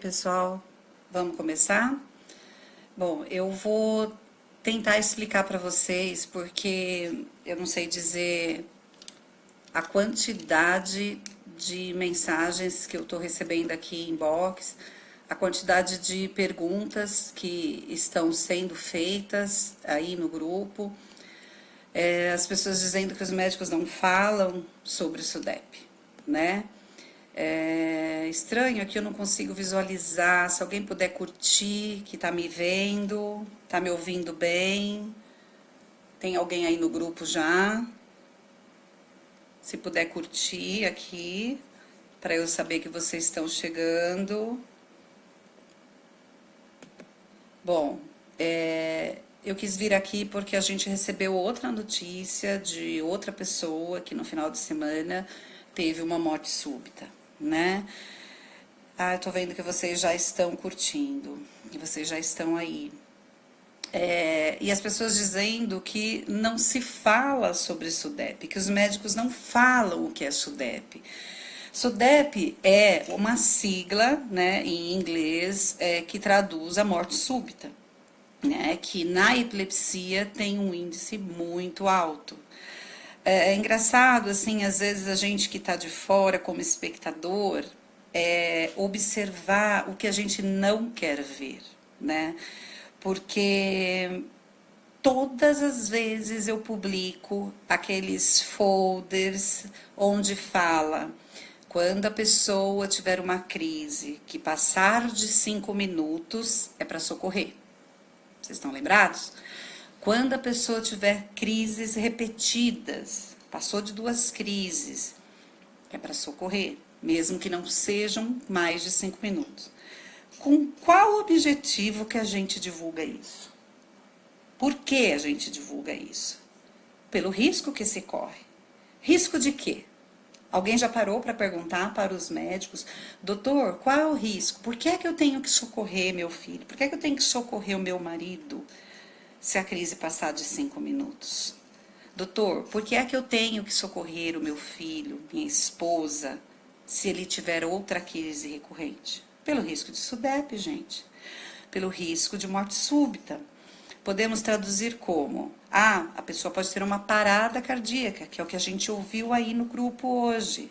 Pessoal, vamos começar? Bom, eu vou tentar explicar para vocês porque eu não sei dizer a quantidade de mensagens que eu estou recebendo aqui em inbox, a quantidade de perguntas que estão sendo feitas aí no grupo, as pessoas dizendo que os médicos não falam sobre o SUDEP, né? É estranho aqui, eu não consigo visualizar. Se alguém puder curtir, que tá me vendo, tá me ouvindo bem. Tem alguém aí no grupo já? Se puder curtir aqui, para eu saber que vocês estão chegando. Bom, eu quis vir aqui porque a gente recebeu outra notícia de outra pessoa que no final de semana teve uma morte súbita, né? Ah, eu tô vendo que vocês já estão curtindo, que vocês já estão aí. E as pessoas dizendo que não se fala sobre SUDEP, que os médicos não falam o que é SUDEP. SUDEP é uma sigla, né, em inglês, que traduz a morte súbita, né, que na epilepsia tem um índice muito alto. É engraçado, assim, às vezes a gente que está de fora como espectador, observar o que a gente não quer ver, né? Porque todas as vezes eu publico aqueles folders onde fala quando a pessoa tiver uma crise que passar de 5 minutos é para socorrer. Vocês estão lembrados? Quando a pessoa tiver crises repetidas, passou de 2 crises, é para socorrer, mesmo que não sejam mais de 5 minutos. Com qual objetivo que a gente divulga isso? Por que a gente divulga isso? Pelo risco que se corre. Risco de quê? Alguém já parou para perguntar para os médicos, doutor, qual é o risco? Por que é que eu tenho que socorrer meu filho? Por que é que eu tenho que socorrer o meu marido se a crise passar de 5 minutos? Doutor, por que é que eu tenho que socorrer o meu filho, minha esposa, se ele tiver outra crise recorrente? Pelo risco de SUDEP, gente. Pelo risco de morte súbita. Podemos traduzir como: a pessoa pode ter uma parada cardíaca, que é o que a gente ouviu aí no grupo hoje.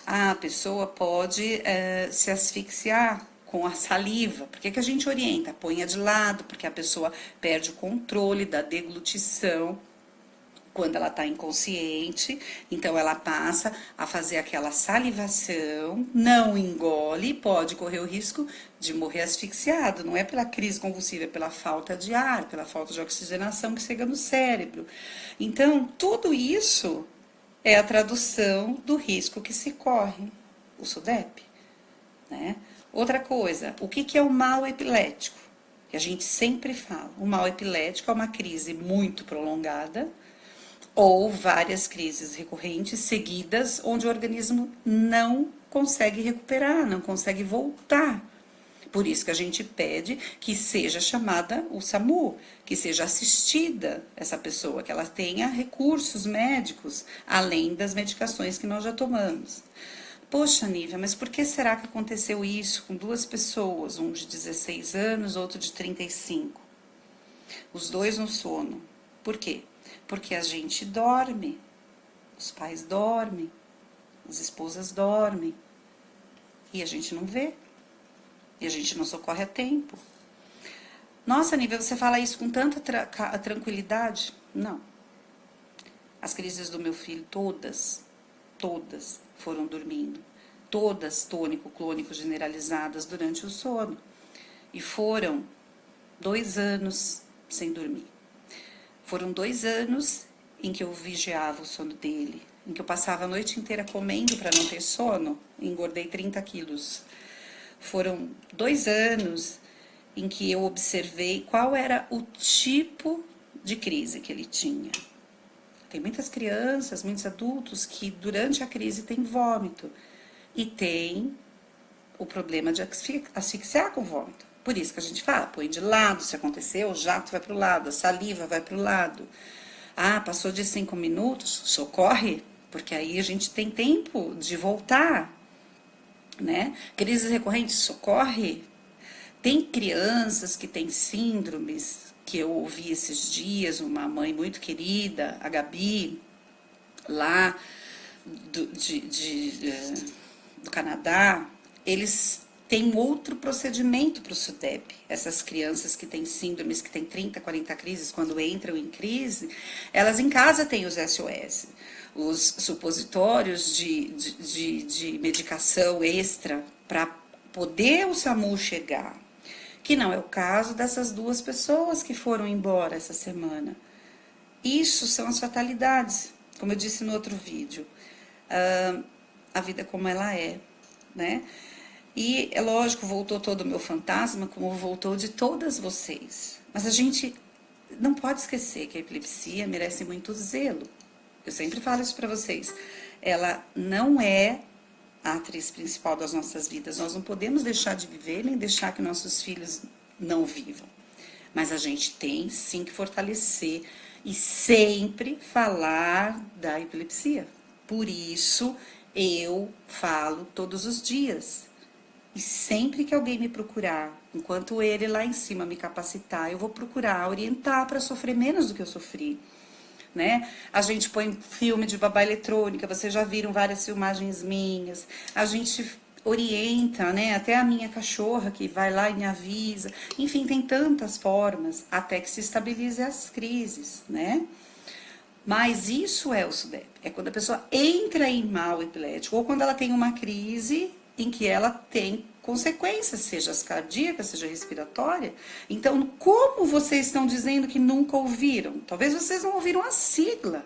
A pessoa pode se asfixiar com a saliva. Por que a gente orienta? Ponha de lado, porque a pessoa perde o controle da deglutição quando ela está inconsciente, então ela passa a fazer aquela salivação, não engole, pode correr o risco de morrer asfixiado. Não é pela crise convulsiva, é pela falta de ar, pela falta de oxigenação que chega no cérebro. Então, tudo isso é a tradução do risco que se corre, o SUDEP, né? Outra coisa, o que é o mal epilético? Que a gente sempre fala. O mal epilético é uma crise muito prolongada, ou várias crises recorrentes seguidas, onde o organismo não consegue recuperar, não consegue voltar. Por isso que a gente pede que seja chamada o SAMU, que seja assistida essa pessoa, que ela tenha recursos médicos, além das medicações que nós já tomamos. Poxa, Nívia, mas por que será que aconteceu isso com 2 pessoas, um de 16 anos, outro de 35? Os 2 no sono. Por quê? Porque a gente dorme, os pais dormem, as esposas dormem, e a gente não vê, e a gente não socorre a tempo. Nossa, Nívia, você fala isso com tanta tranquilidade? Não. As crises do meu filho, todas foram dormindo. Todas tônico-clônico generalizadas durante o sono. E foram 2 anos sem dormir. Foram 2 anos em que eu vigiava o sono dele, em que eu passava a noite inteira comendo para não ter sono, e engordei 30 quilos. Foram 2 anos em que eu observei qual era o tipo de crise que ele tinha. Tem muitas crianças, muitos adultos que durante a crise tem vômito e tem o problema de asfixiar com vômito. Por isso que a gente fala, põe de lado, se aconteceu, o jato vai para o lado, a saliva vai para o lado. Ah, passou de 5 minutos, socorre, porque aí a gente tem tempo de voltar. né? Crises recorrentes ocorrem. Tem crianças que têm síndromes, que eu ouvi esses dias, uma mãe muito querida, a Gabi, lá do, do Canadá, eles têm outro procedimento para o SUDEP. Essas crianças que têm síndromes, que têm 30, 40 crises, quando entram em crise, elas em casa têm os SOS, os supositórios de medicação extra para poder o SAMU chegar. Que não é o caso dessas duas pessoas que foram embora essa semana. Isso são as fatalidades, como eu disse no outro vídeo. A vida como ela é, né? E é lógico, voltou todo o meu fantasma, como voltou de todas vocês. Mas a gente não pode esquecer que a epilepsia merece muito zelo. Eu sempre falo isso para vocês. Ela não é a atriz principal das nossas vidas. Nós não podemos deixar de viver, nem deixar que nossos filhos não vivam. Mas a gente tem sim que fortalecer e sempre falar da epilepsia. Por isso eu falo todos os dias. E sempre que alguém me procurar, enquanto ele lá em cima me capacitar, eu vou procurar orientar para sofrer menos do que eu sofri. Né? A gente põe filme de babá eletrônica, vocês já viram várias filmagens minhas. A gente orienta, né? Até a minha cachorra que vai lá e me avisa. Enfim, tem tantas formas até que se estabilize as crises, né? Mas isso é o SUDEP. É quando a pessoa entra em mal epilético ou quando ela tem uma crise em que ela tem consequências, seja cardíaca, seja respiratória. Então, como vocês estão dizendo que nunca ouviram? Talvez vocês não ouviram a sigla.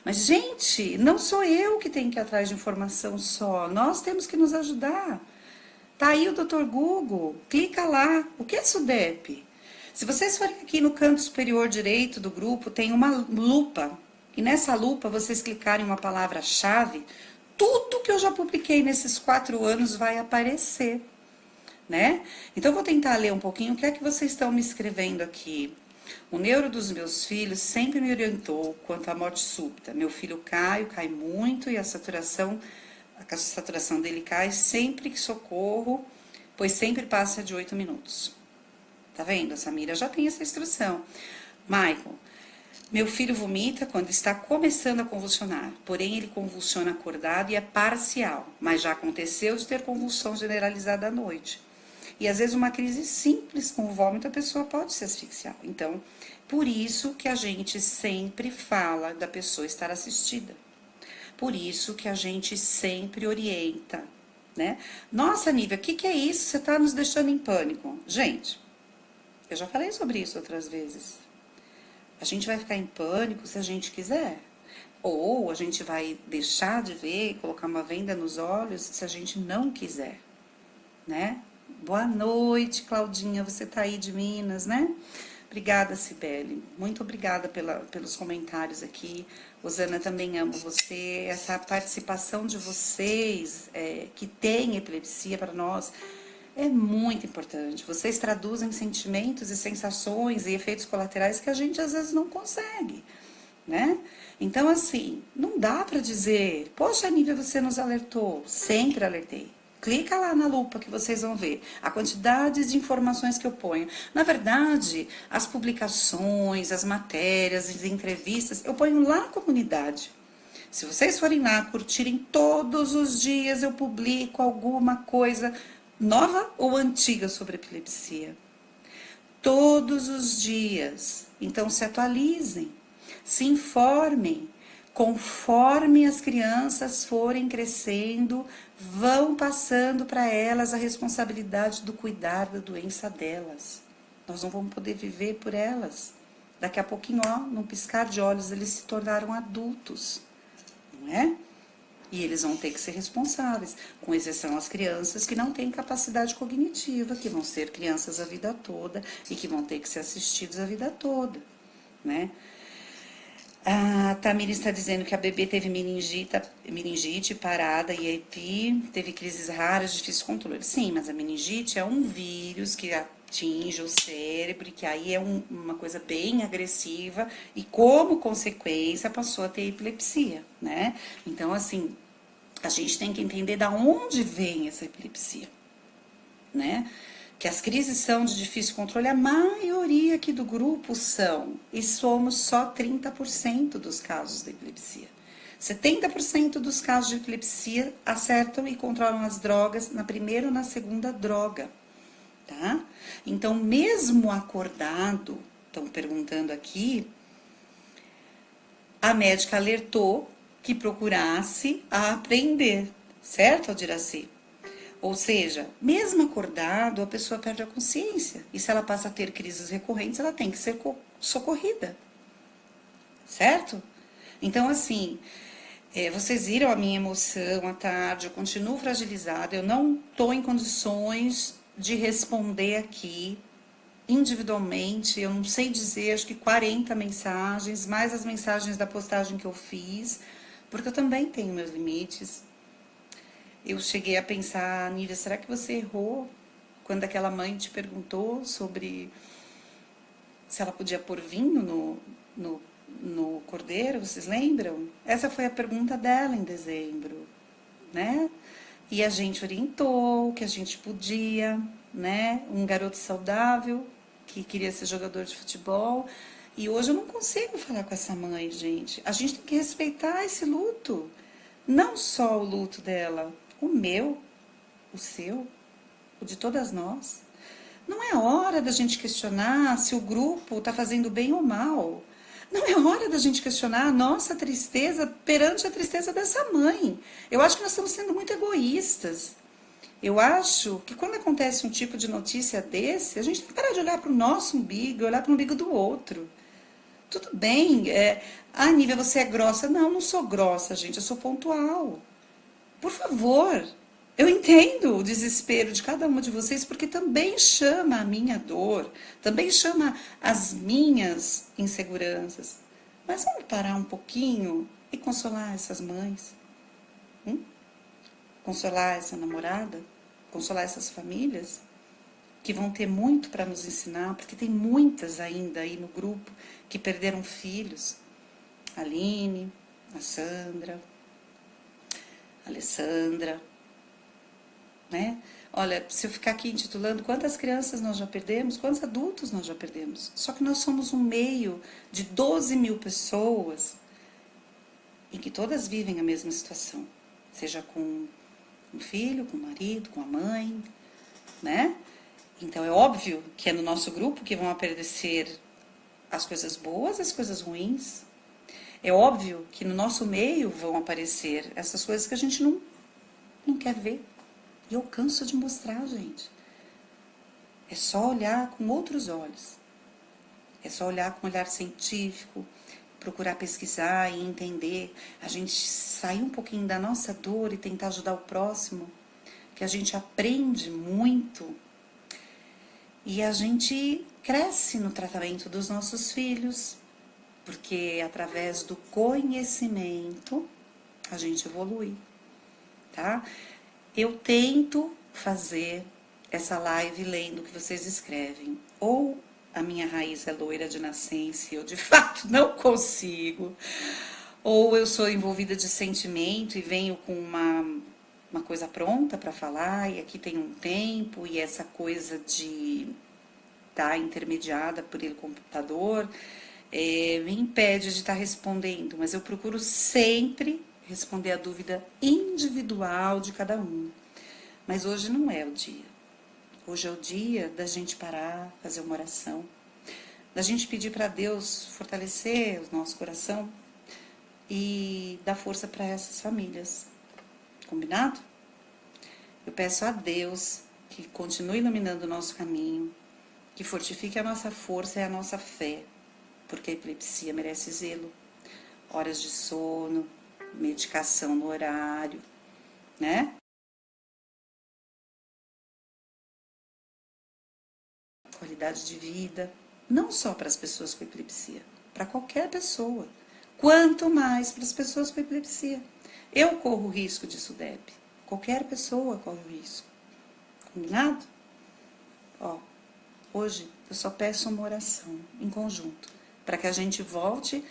Mas, gente, não sou eu que tenho que ir atrás de informação só. Nós temos que nos ajudar. Tá aí o Dr. Google. Clica lá. O que é SUDEP? Se vocês forem aqui no canto superior direito do grupo, tem uma lupa. E nessa lupa, vocês clicarem uma palavra-chave, tudo que eu já publiquei nesses 4 anos vai aparecer, né? Então, eu vou tentar ler um pouquinho o que é que vocês estão me escrevendo aqui. O neuro dos meus filhos sempre me orientou quanto à morte súbita. Meu filho Caio cai muito e a saturação dele cai sempre que socorro, pois sempre passa de 8 minutos. Tá vendo? A Samira já tem essa instrução. Michael, meu filho vomita quando está começando a convulsionar, porém ele convulsiona acordado e é parcial, mas já aconteceu de ter convulsão generalizada à noite. E às vezes uma crise simples com o vômito a pessoa pode se asfixiar. Então, por isso que a gente sempre fala da pessoa estar assistida. Por isso que a gente sempre orienta, né? Nossa, Nívia, o que é isso? Você está nos deixando em pânico. Gente, eu já falei sobre isso outras vezes. A gente vai ficar em pânico se a gente quiser. Ou a gente vai deixar de ver, colocar uma venda nos olhos se a gente não quiser, né? Boa noite, Claudinha, você tá aí de Minas, né? Obrigada, Cibele. Muito obrigada pelos comentários aqui. Rosana, também amo você. Essa participação de vocês que tem epilepsia para nós é muito importante. Vocês traduzem sentimentos e sensações e efeitos colaterais que a gente às vezes não consegue, né? Então, assim, não dá para dizer, poxa, Nívia, você nos alertou. Sempre alertei. Clica lá na lupa que vocês vão ver a quantidade de informações que eu ponho. Na verdade, as publicações, as matérias, as entrevistas, eu ponho lá na comunidade. Se vocês forem lá curtirem todos os dias, eu publico alguma coisa nova ou antiga sobre epilepsia. Todos os dias. Então, se atualizem, se informem. Conforme as crianças forem crescendo, vão passando para elas a responsabilidade do cuidar da doença delas. Nós não vamos poder viver por elas. Daqui a pouquinho, ó, num piscar de olhos, eles se tornaram adultos, não é? E eles vão ter que ser responsáveis, com exceção às crianças que não têm capacidade cognitiva, que vão ser crianças a vida toda e que vão ter que ser assistidos a vida toda, né? A Tamira está dizendo que a bebê teve meningite parada e EPI, teve crises raras, difícil controle. Sim, mas a meningite é um vírus que atinge o cérebro, que aí é uma coisa bem agressiva e como consequência passou a ter epilepsia, né? Então, assim, A gente tem que entender da onde vem essa epilepsia, né? Que as crises são de difícil controle, a maioria aqui do grupo são, e somos só 30% dos casos de epilepsia. 70% dos casos de epilepsia acertam e controlam as drogas na primeira ou na segunda droga, tá? Então, mesmo acordado, estão perguntando aqui, a médica alertou que procurasse aprender, certo, Aldiraci? Ou seja, mesmo acordado, a pessoa perde a consciência. E se ela passa a ter crises recorrentes, ela tem que ser socorrida. Certo? Então, assim, vocês viram a minha emoção à tarde, eu continuo fragilizada, eu não estou em condições de responder aqui individualmente, eu não sei dizer, acho que 40 mensagens, mais as mensagens da postagem que eu fiz, porque eu também tenho meus limites. Eu cheguei a pensar, Nívia, será que você errou quando aquela mãe te perguntou sobre se ela podia pôr vinho no cordeiro? Vocês lembram? Essa foi a pergunta dela em dezembro, né? E a gente orientou que a gente podia, né? Um garoto saudável que queria ser jogador de futebol. E hoje eu não consigo falar com essa mãe, gente. A gente tem que respeitar esse luto. Não só o luto dela, o meu, o seu, o de todas nós. Não é hora da gente questionar se o grupo está fazendo bem ou mal. Não é hora da gente questionar a nossa tristeza perante a tristeza dessa mãe. Eu acho que nós estamos sendo muito egoístas. Eu acho que quando acontece um tipo de notícia desse, a gente tem que parar de olhar para o nosso umbigo e olhar para o umbigo do outro. Tudo bem, Nívia, você é grossa. Não, não sou grossa, gente, eu sou pontual. Por favor, eu entendo o desespero de cada uma de vocês, porque também chama a minha dor, também chama as minhas inseguranças. Mas vamos parar um pouquinho e consolar essas mães? Consolar essa namorada? Consolar essas famílias? Que vão ter muito para nos ensinar, porque tem muitas ainda aí no grupo que perderam filhos. A Aline, a Sandra, a Alessandra, né? Olha, se eu ficar aqui intitulando quantas crianças nós já perdemos, quantos adultos nós já perdemos. Só que nós somos um meio de 12 mil pessoas em que todas vivem a mesma situação. Seja com um filho, com o marido, com a mãe, né? Então é óbvio que é no nosso grupo que vão aparecer as coisas boas e as coisas ruins. É óbvio que no nosso meio vão aparecer essas coisas que a gente não quer ver. E eu canso de mostrar, gente. É só olhar com outros olhos. É só olhar com um olhar científico, procurar pesquisar e entender. A gente sair um pouquinho da nossa dor e tentar ajudar o próximo, que a gente aprende muito. E a gente cresce no tratamento dos nossos filhos, porque através do conhecimento a gente evolui, tá? Eu tento fazer essa live lendo o que vocês escrevem. Ou a minha raiz é loira de nascença e eu de fato não consigo. Ou eu sou envolvida de sentimento e venho com uma coisa pronta para falar e aqui tem um tempo e essa coisa de estar intermediada por ele computador me impede de estar respondendo, mas eu procuro sempre responder a dúvida individual de cada um. Mas hoje não é o dia. Hoje é o dia da gente parar, fazer uma oração, da gente pedir para Deus fortalecer o nosso coração e dar força para essas famílias. Combinado? Eu peço a Deus que continue iluminando o nosso caminho, que fortifique a nossa força e a nossa fé, porque a epilepsia merece zelo, horas de sono, medicação no horário, né? Qualidade de vida, não só para as pessoas com epilepsia, para qualquer pessoa. Quanto mais para as pessoas com epilepsia. Eu corro o risco de SUDEP. Qualquer pessoa corre o risco. Combinado? Ó, hoje eu só peço uma oração em conjunto, para que a gente volte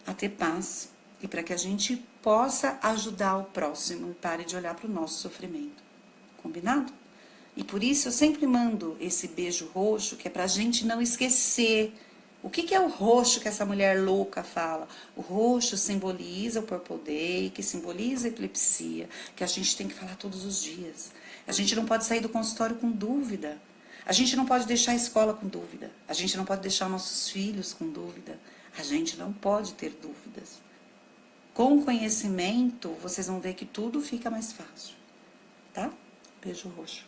a ter paz e para que a gente possa ajudar o próximo e pare de olhar para o nosso sofrimento. Combinado? E por isso eu sempre mando esse beijo roxo, que é pra gente não esquecer. O que é o roxo que essa mulher louca fala? O roxo simboliza o Purple Day, que simboliza a epilepsia, que a gente tem que falar todos os dias. A gente não pode sair do consultório com dúvida. A gente não pode deixar a escola com dúvida. A gente não pode deixar nossos filhos com dúvida. A gente não pode ter dúvidas. Com conhecimento, vocês vão ver que tudo fica mais fácil. Tá? Beijo roxo.